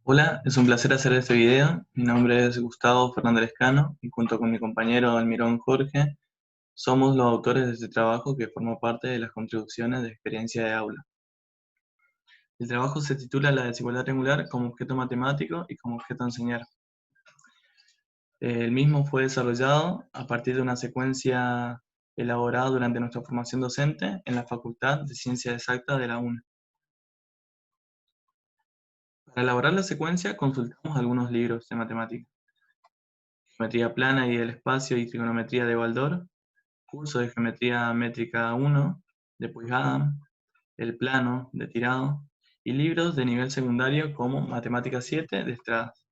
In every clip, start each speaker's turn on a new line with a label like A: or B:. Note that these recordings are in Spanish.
A: Hola, es un placer hacer este video. Mi nombre es Gustavo Fernández Lescano y junto con mi compañero Almirón Jorge somos los autores de este trabajo que forma parte de las contribuciones de experiencia de aula. El trabajo se titula La desigualdad triangular como objeto matemático y como objeto a enseñar. El mismo fue desarrollado a partir de una secuencia elaborada durante nuestra formación docente en la Facultad de Ciencias Exactas de la UNA. Para elaborar la secuencia consultamos algunos libros de matemáticas. Geometría plana y del espacio y trigonometría de Baldor, curso de Geometría Métrica 1 de Puig-Adam, El plano de Tirado, y libros de nivel secundario como Matemática 7 de Estradas.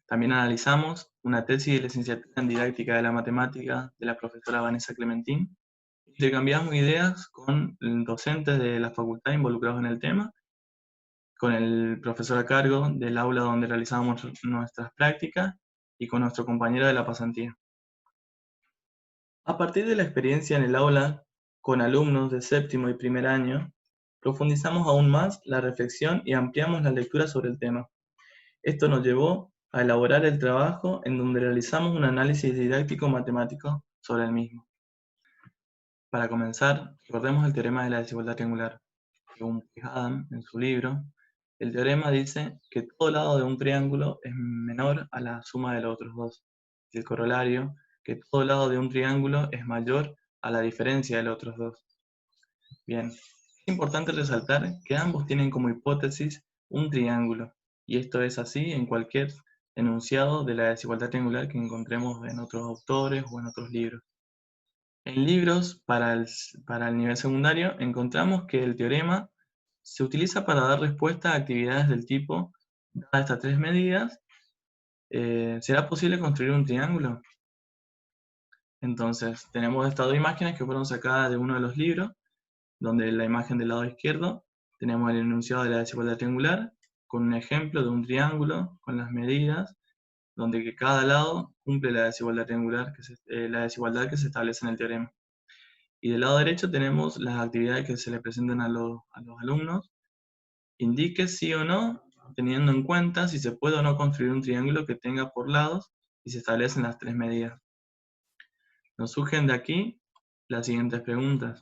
A: También analizamos una tesis de licenciatura en Didáctica de la Matemática de la profesora Vanessa Clementín. Intercambiamos ideas con docentes de la facultad involucrados en el tema, con el profesor a cargo del aula donde realizábamos nuestras prácticas y con nuestro compañero de la pasantía. A partir de la experiencia en el aula con alumnos de séptimo y primer año, profundizamos aún más la reflexión y ampliamos la lectura sobre el tema. Esto nos llevó a elaborar el trabajo en donde realizamos un análisis didáctico matemático sobre el mismo. Para comenzar, recordemos el teorema de la desigualdad triangular. Según Adam en su libro, el teorema dice que todo lado de un triángulo es menor a la suma de los otros dos. Y el corolario, que todo lado de un triángulo es mayor a la diferencia de los otros dos. Bien, es importante resaltar que ambos tienen como hipótesis un triángulo, y esto es así en cualquier enunciado de la desigualdad triangular que encontremos en otros autores o en otros libros. En libros para el nivel secundario encontramos que el teorema se utiliza para dar respuesta a actividades del tipo, dadas estas tres medidas, ¿será posible construir un triángulo? Entonces, tenemos estas dos imágenes que fueron sacadas de uno de los libros, donde en la imagen del lado izquierdo tenemos el enunciado de la desigualdad triangular, con un ejemplo de un triángulo con las medidas, donde que cada lado cumple la desigualdad triangular, la desigualdad que se establece en el teorema. Y del lado derecho tenemos las actividades que se le presentan a los alumnos. Indique sí o no, teniendo en cuenta si se puede o no construir un triángulo que tenga por lados y se establecen las tres medidas. Nos surgen de aquí las siguientes preguntas.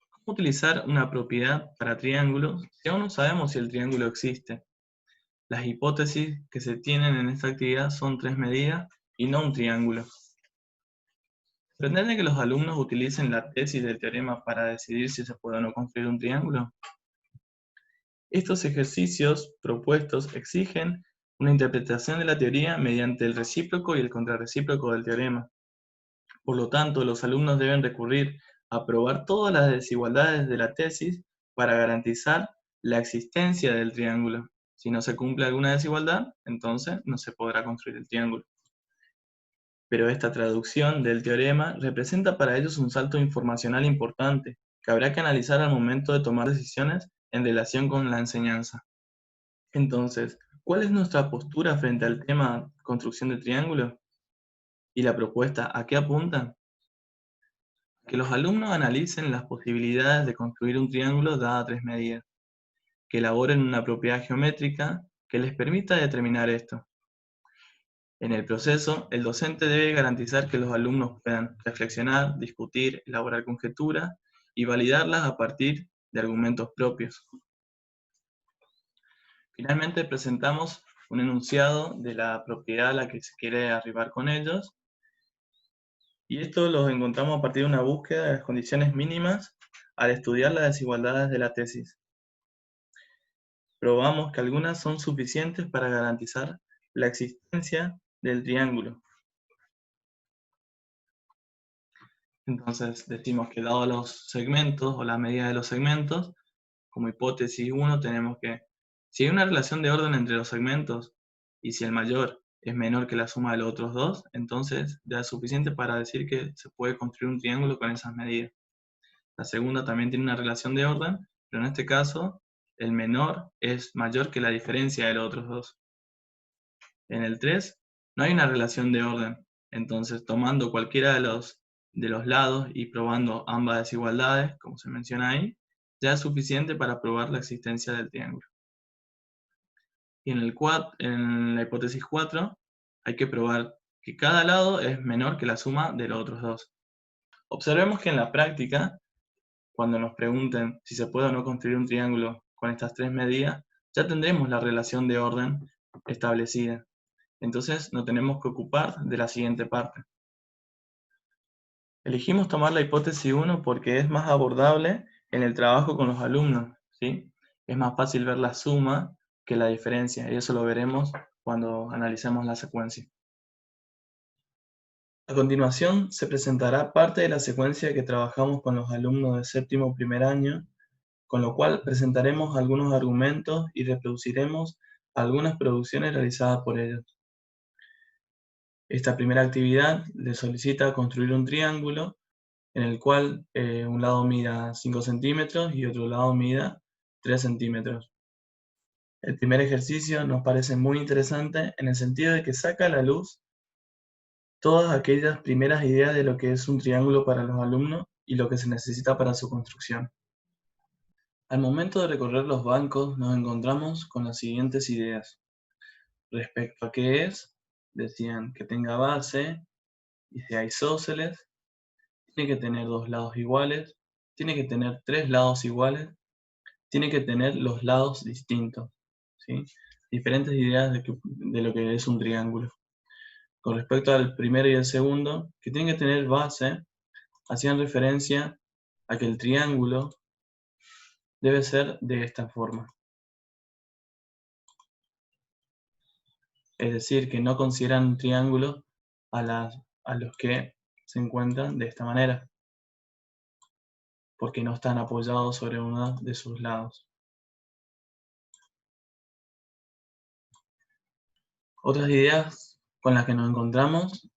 A: ¿Cómo utilizar una propiedad para triángulos si aún no sabemos si el triángulo existe? Las hipótesis que se tienen en esta actividad son tres medidas y no un triángulo. ¿Pretende que los alumnos utilicen la tesis del teorema para decidir si se puede o no construir un triángulo? Estos ejercicios propuestos exigen una interpretación de la teoría mediante el recíproco y el contrarrecíproco del teorema. Por lo tanto, los alumnos deben recurrir a probar todas las desigualdades de la tesis para garantizar la existencia del triángulo. Si no se cumple alguna desigualdad, entonces no se podrá construir el triángulo. Pero esta traducción del teorema representa para ellos un salto informacional importante, que habrá que analizar al momento de tomar decisiones en relación con la enseñanza. Entonces, ¿cuál es nuestra postura frente al tema construcción de triángulos? ¿Y la propuesta a qué apunta? Que los alumnos analicen las posibilidades de construir un triángulo dada tres medidas, que elaboren una propiedad geométrica que les permita determinar esto. En el proceso, el docente debe garantizar que los alumnos puedan reflexionar, discutir, elaborar conjeturas y validarlas a partir de argumentos propios. Finalmente presentamos un enunciado de la propiedad a la que se quiere arribar con ellos, y esto lo encontramos a partir de una búsqueda de las condiciones mínimas al estudiar las desigualdades de la tesis. Probamos que algunas son suficientes para garantizar la existencia del triángulo. Entonces decimos que dado los segmentos o la medida de los segmentos, como hipótesis 1 tenemos que, si hay una relación de orden entre los segmentos y si el mayor es menor que la suma de los otros dos, entonces ya es suficiente para decir que se puede construir un triángulo con esas medidas. La segunda también tiene una relación de orden, pero en este caso el menor es mayor que la diferencia de los otros dos. En el 3 no hay una relación de orden, entonces tomando cualquiera de los lados y probando ambas desigualdades, como se menciona ahí, ya es suficiente para probar la existencia del triángulo. Y en la hipótesis 4 hay que probar que cada lado es menor que la suma de los otros dos. Observemos que en la práctica, cuando nos pregunten si se puede o no construir un triángulo con estas tres medidas, ya tendremos la relación de orden establecida. Entonces no tenemos que ocupar de la siguiente parte. Elegimos tomar la hipótesis 1 porque es más abordable en el trabajo con los alumnos, ¿sí? Es más fácil ver la suma que la diferencia, y eso lo veremos cuando analicemos la secuencia. A continuación se presentará parte de la secuencia que trabajamos con los alumnos de séptimo primer año, con lo cual presentaremos algunos argumentos y reproduciremos algunas producciones realizadas por ellos. Esta primera actividad les solicita construir un triángulo en el cual un lado mida 5 centímetros y otro lado mida 3 centímetros. El primer ejercicio nos parece muy interesante en el sentido de que saca a la luz todas aquellas primeras ideas de lo que es un triángulo para los alumnos y lo que se necesita para su construcción. Al momento de recorrer los bancos nos encontramos con las siguientes ideas. Respecto a qué es, decían que tenga base y si hay isósceles, tiene que tener dos lados iguales, tiene que tener tres lados iguales, tiene que tener los lados distintos, ¿sí? Diferentes ideas de lo que es un triángulo. Con respecto al primero y el segundo, que tienen que tener base, hacían referencia a que el triángulo debe ser de esta forma. Es decir, que no consideran un triángulo a los que se encuentran de esta manera, porque no están apoyados sobre uno de sus lados. Otras ideas con las que nos encontramos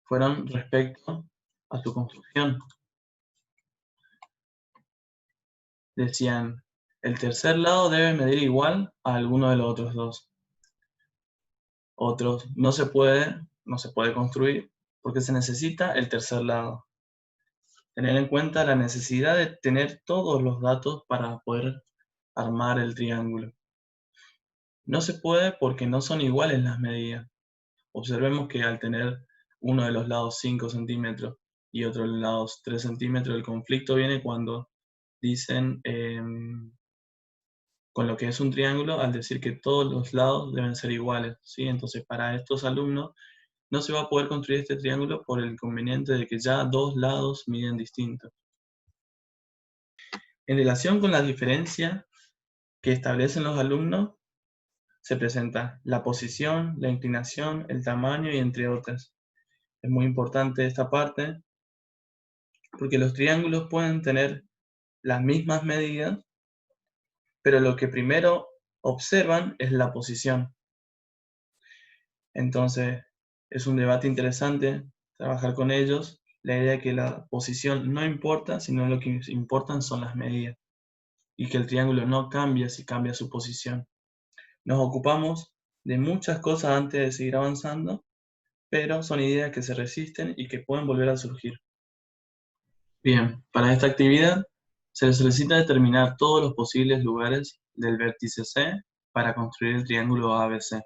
A: fueron respecto a su construcción. Decían, el tercer lado debe medir igual a alguno de los otros dos. Otros, no se puede construir porque se necesita el tercer lado. Tener en cuenta la necesidad de tener todos los datos para poder armar el triángulo. No se puede porque no son iguales las medidas. Observemos que al tener uno de los lados 5 centímetros y otro de los lados 3 centímetros, el conflicto viene cuando dicen con lo que es un triángulo al decir que todos los lados deben ser iguales, ¿sí? Entonces para estos alumnos no se va a poder construir este triángulo por el inconveniente de que ya dos lados miden distintos. En relación con la diferencia que establecen los alumnos, se presenta la posición, la inclinación, el tamaño y entre otras. Es muy importante esta parte porque los triángulos pueden tener las mismas medidas, pero lo que primero observan es la posición. Entonces, es un debate interesante trabajar con ellos, la idea de que la posición no importa, sino lo que importan son las medidas, y que el triángulo no cambia si cambia su posición. Nos ocupamos de muchas cosas antes de seguir avanzando, pero son ideas que se resisten y que pueden volver a surgir. Bien, para esta actividad se necesita determinar todos los posibles lugares del vértice C para construir el triángulo ABC.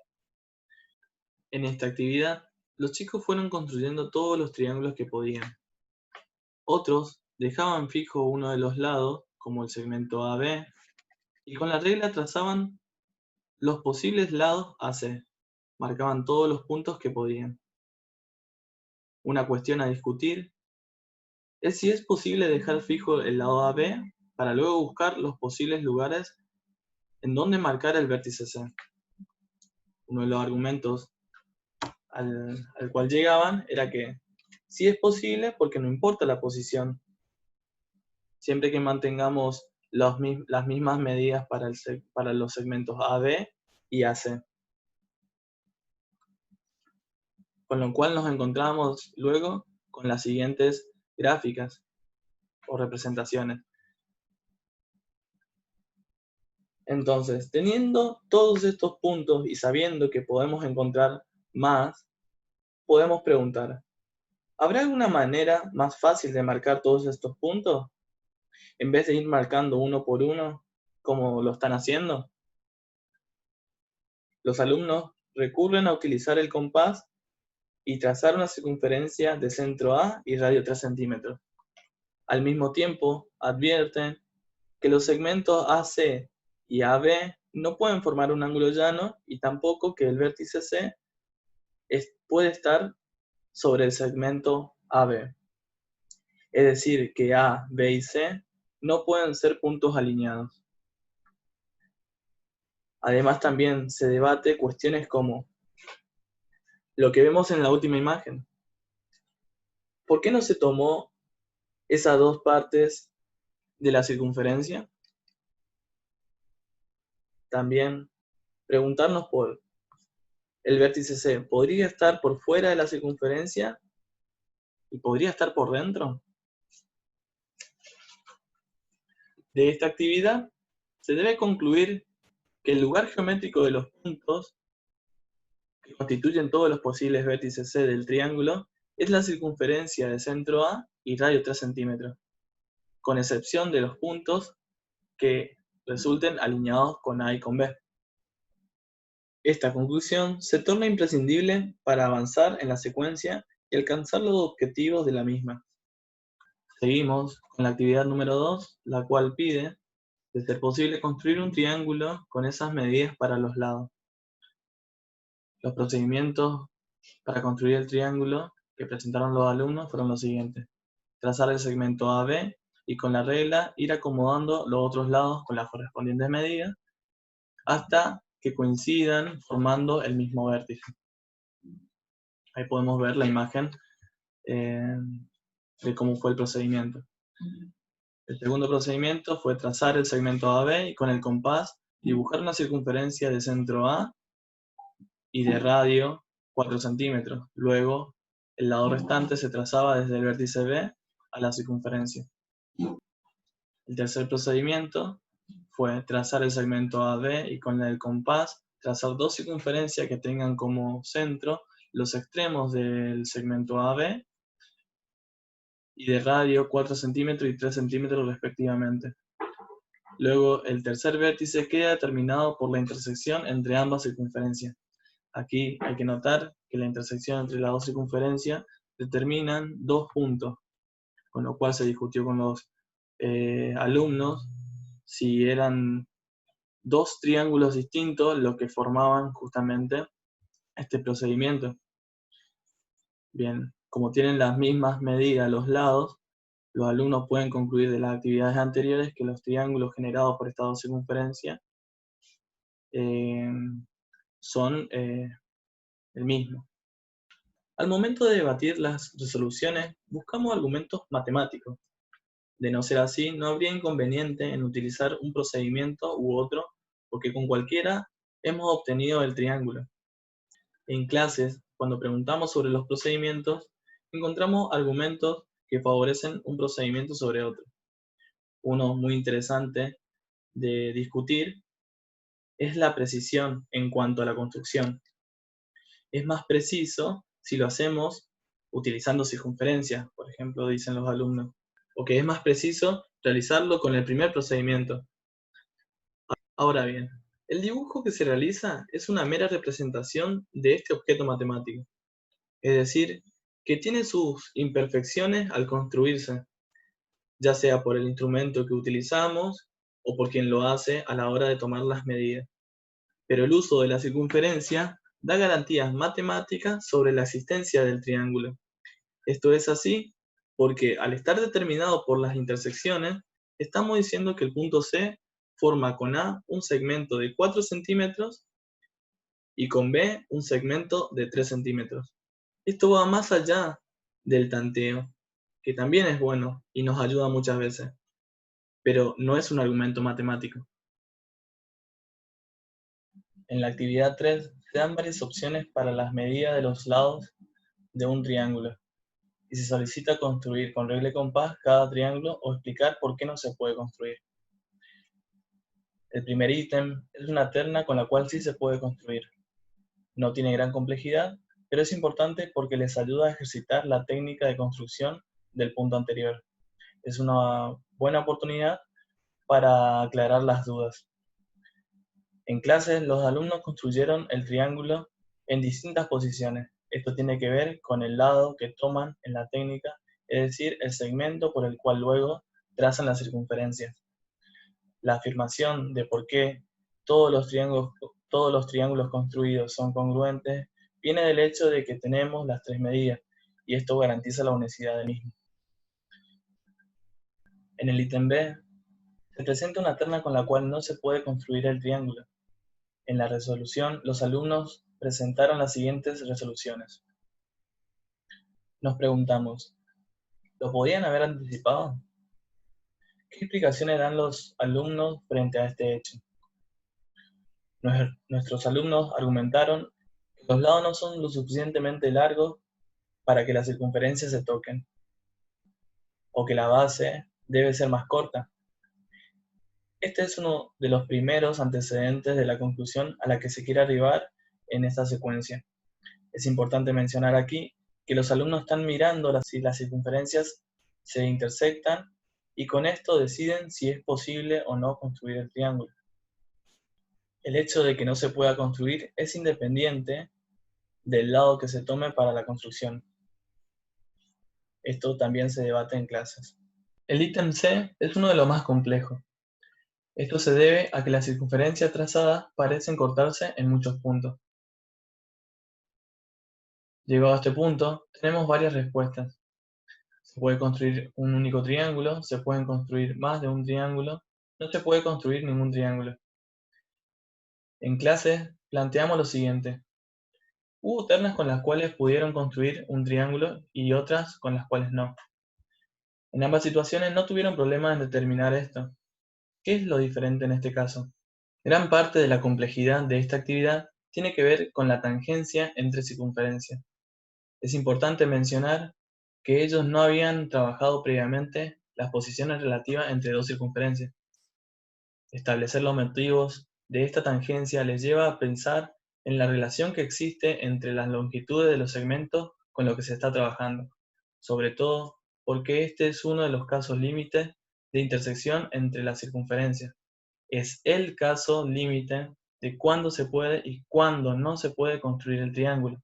A: En esta actividad, los chicos fueron construyendo todos los triángulos que podían. Otros dejaban fijo uno de los lados, como el segmento AB, y con la regla trazaban los posibles lados AC. Marcaban todos los puntos que podían. Una cuestión a discutir es si es posible dejar fijo el lado AB para luego buscar los posibles lugares en donde marcar el vértice C. Uno de los argumentos al cual llegaban era que sí es posible porque no importa la posición, siempre que mantengamos las mismas medidas para los segmentos AB y AC. Con lo cual nos encontramos luego con las siguientes gráficas o representaciones. Entonces, teniendo todos estos puntos y sabiendo que podemos encontrar más, podemos preguntar, ¿habrá alguna manera más fácil de marcar todos estos puntos? En vez de ir marcando uno por uno, como lo están haciendo, los alumnos recurren a utilizar el compás y trazar una circunferencia de centro A y radio 3 centímetros. Al mismo tiempo, advierten que los segmentos AC y AB no pueden formar un ángulo llano y tampoco que el vértice C puede estar sobre el segmento AB. Es decir, que A, B y C no pueden ser puntos alineados. Además, también se debate cuestiones como lo que vemos en la última imagen. ¿Por qué no se tomó esas dos partes de la circunferencia? También preguntarnos por el vértice C. ¿Podría estar por fuera de la circunferencia y podría estar por dentro? De esta actividad se debe concluir que el lugar geométrico de los puntos que constituyen todos los posibles vértices C del triángulo es la circunferencia de centro A y radio 3 centímetros, con excepción de los puntos que resulten alineados con A y con B. Esta conclusión se torna imprescindible para avanzar en la secuencia y alcanzar los objetivos de la misma. Seguimos con la actividad número 2, la cual pide, de ser posible, construir un triángulo con esas medidas para los lados. Los procedimientos para construir el triángulo que presentaron los alumnos fueron los siguientes: trazar el segmento AB y con la regla ir acomodando los otros lados con las correspondientes medidas hasta que coincidan formando el mismo vértice. Ahí podemos ver la imagen de cómo fue el procedimiento. El segundo procedimiento fue trazar el segmento AB y con el compás dibujar una circunferencia de centro A y de radio 4 centímetros. Luego, el lado restante se trazaba desde el vértice B a la circunferencia. El tercer procedimiento fue trazar el segmento AB y con el compás trazar dos circunferencias que tengan como centro los extremos del segmento AB y de radio 4 centímetros y 3 centímetros respectivamente. Luego, el tercer vértice queda determinado por la intersección entre ambas circunferencias. Aquí hay que notar que la intersección entre las dos circunferencias determinan dos puntos, con lo cual se discutió con los alumnos si eran dos triángulos distintos los que formaban justamente este procedimiento. Bien, como tienen las mismas medidas los lados, los alumnos pueden concluir de las actividades anteriores que los triángulos generados por estas dos circunferencias son el mismo. Al momento de debatir las resoluciones, buscamos argumentos matemáticos. De no ser así, no habría inconveniente en utilizar un procedimiento u otro, porque con cualquiera hemos obtenido el triángulo. En clases, cuando preguntamos sobre los procedimientos, encontramos argumentos que favorecen un procedimiento sobre otro. Uno muy interesante de discutir es la precisión en cuanto a la construcción. Es más preciso si lo hacemos utilizando circunferencias, por ejemplo, dicen los alumnos, o que es más preciso realizarlo con el primer procedimiento. Ahora bien, el dibujo que se realiza es una mera representación de este objeto matemático, es decir, que tiene sus imperfecciones al construirse, ya sea por el instrumento que utilizamos o por quien lo hace a la hora de tomar las medidas. Pero el uso de la circunferencia da garantías matemáticas sobre la existencia del triángulo. Esto es así porque al estar determinado por las intersecciones, estamos diciendo que el punto C forma con A un segmento de 4 centímetros y con B un segmento de 3 centímetros. Esto va más allá del tanteo, que también es bueno y nos ayuda muchas veces, pero no es un argumento matemático. En la actividad 3 se dan varias opciones para las medidas de los lados de un triángulo y se solicita construir con regla y compás cada triángulo o explicar por qué no se puede construir. El primer ítem es una terna con la cual sí se puede construir. No tiene gran complejidad, pero es importante porque les ayuda a ejercitar la técnica de construcción del punto anterior. Es una buena oportunidad para aclarar las dudas. En clases, los alumnos construyeron el triángulo en distintas posiciones. Esto tiene que ver con el lado que toman en la técnica, es decir, el segmento por el cual luego trazan la circunferencia. La afirmación de por qué todos los triángulos construidos son congruentes viene del hecho de que tenemos las tres medidas, y esto garantiza la unicidad del mismo. En el ítem B, se presenta una terna con la cual no se puede construir el triángulo. En la resolución, los alumnos presentaron las siguientes resoluciones. Nos preguntamos, ¿lo podían haber anticipado? ¿Qué explicaciones dan los alumnos frente a este hecho? Nuestros alumnos argumentaron que los lados no son lo suficientemente largos para que las circunferencias se toquen, o que la base debe ser más corta. Este es uno de los primeros antecedentes de la conclusión a la que se quiere arribar en esta secuencia. Es importante mencionar aquí que los alumnos están mirando si las circunferencias se intersectan y con esto deciden si es posible o no construir el triángulo. El hecho de que no se pueda construir es independiente del lado que se tome para la construcción. Esto también se debate en clases. El ítem C es uno de los más complejos. Esto se debe a que las circunferencias trazadas parecen cortarse en muchos puntos. Llegado a este punto, tenemos varias respuestas. Se puede construir un único triángulo, se pueden construir más de un triángulo, no se puede construir ningún triángulo. En clase planteamos lo siguiente. Hubo ternas con las cuales pudieron construir un triángulo y otras con las cuales no. En ambas situaciones no tuvieron problema en determinar esto. ¿Qué es lo diferente en este caso? Gran parte de la complejidad de esta actividad tiene que ver con la tangencia entre circunferencias. Es importante mencionar que ellos no habían trabajado previamente las posiciones relativas entre dos circunferencias. Establecer los motivos de esta tangencia les lleva a pensar en la relación que existe entre las longitudes de los segmentos con lo que se está trabajando, sobre todo porque este es uno de los casos límites de intersección entre las circunferencias. Es el caso límite de cuándo se puede y cuándo no se puede construir el triángulo.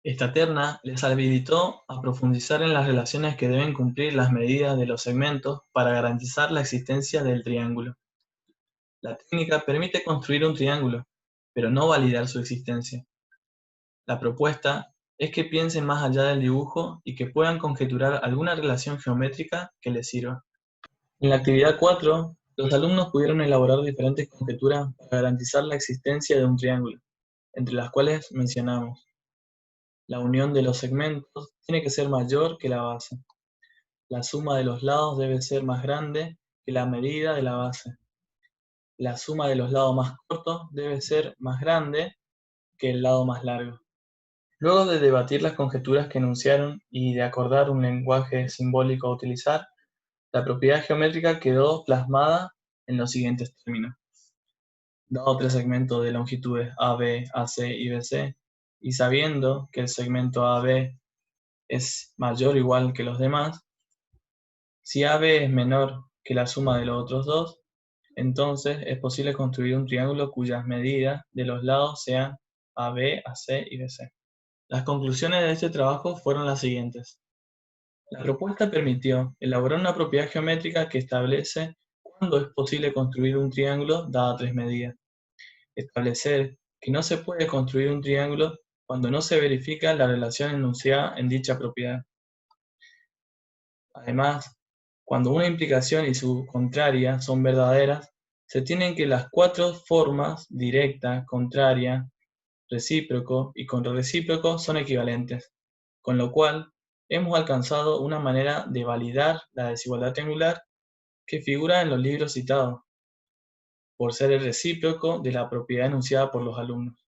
A: Esta terna les habilitó a profundizar en las relaciones que deben cumplir las medidas de los segmentos para garantizar la existencia del triángulo. La técnica permite construir un triángulo, pero no validar su existencia. La propuesta es que piensen más allá del dibujo y que puedan conjeturar alguna relación geométrica que les sirva. En la actividad 4, los alumnos pudieron elaborar diferentes conjeturas para garantizar la existencia de un triángulo, entre las cuales mencionamos: la unión de los segmentos tiene que ser mayor que la base. La suma de los lados debe ser más grande que la medida de la base. La suma de los lados más cortos debe ser más grande que el lado más largo. Luego de debatir las conjeturas que enunciaron y de acordar un lenguaje simbólico a utilizar, la propiedad geométrica quedó plasmada en los siguientes términos. Dado tres segmentos de longitudes AB, AC y BC, y sabiendo que el segmento AB es mayor o igual que los demás, si AB es menor que la suma de los otros dos, entonces es posible construir un triángulo cuyas medidas de los lados sean AB, AC y BC. Las conclusiones de este trabajo fueron las siguientes. La propuesta permitió elaborar una propiedad geométrica que establece cuándo es posible construir un triángulo dadas tres medidas. Establecer que no se puede construir un triángulo cuando no se verifica la relación enunciada en dicha propiedad. Además, cuando una implicación y su contraria son verdaderas, se tienen que las cuatro formas directa, contraria, recíproco y contrarrecíproco son equivalentes, con lo cual hemos alcanzado una manera de validar la desigualdad triangular que figura en los libros citados, por ser el recíproco de la propiedad enunciada por los alumnos.